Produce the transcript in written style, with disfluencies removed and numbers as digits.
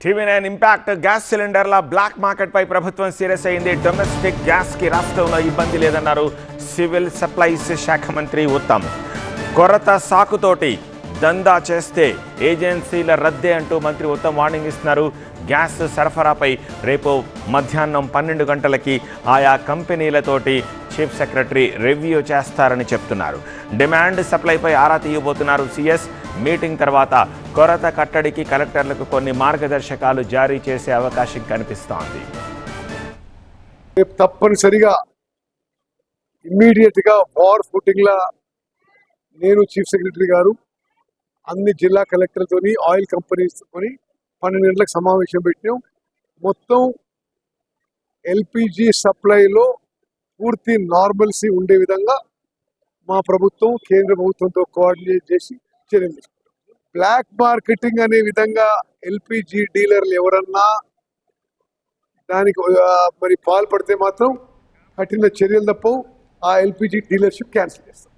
TV9 impact gas సిలిండర్ల black market పై ప్రభుత్వం సీరియస్ అయింది. డొమెస్టిక్ గ్యాస్ కి రాష్ట్రంలో ఇబ్బంది లేదన్నారు సివిల్ సప్లైస్ శాఖ మంత్రి ఉత్తమ్. కొరత సాకుతోటి దందా చేస్తే ఏజెన్సీల రద్దే అంటూ మంత్రి ఉత్తమ్ వార్నింగ్ ఇస్తున్నారు. గ్యాస్ సరఫరాపై రేపు మధ్యాహ్నం 12 గంటలకి ఆయా కంపెనీలతోటి చీఫ్ సెక్రటరీ రివ్యూ చేస్తారని చెప్తున్నారు. డిమాండ్ సప్లైపై ఆరా తీయబోతున్నారు సీఎస్. మీటింగ్ తర్వాత కొరత కట్టడికి కలెక్టర్లకు కొన్ని మార్గదర్శకాలు జారీ చేసే అవకాశం కనిపిస్తోంది. తప్పనిసరిగా ఇమ్మీడియట్ గా వార్ ఫుటింగ్ లా నేను చీఫ్ సెక్రటరీ గారు అన్ని జిల్లా కలెక్టర్లతోని ఆయిల్ కంపెనీస్ తోని 12 గంటలకు సమావేశం పెట్టినాం. మొత్తం ఎల్పిజి సప్లైలో పూర్తి నార్మల్సీ ఉండే విధంగా మా ప్రభుత్వం కేంద్ర ప్రభుత్వంతో కోఆర్డినేట్ చేసి చర్యలు తీసుకుంటాం. బ్లాక్ మార్కెటింగ్ అనే విధంగా ఎల్పిజి డీలర్లు ఎవరన్నా దానికి మరి పాల్పడితే మాత్రం కఠిన చర్యలు తప్పవు. ఆ ఎల్పిజి డీలర్షిప్ క్యాన్సిల్ చేస్తాం.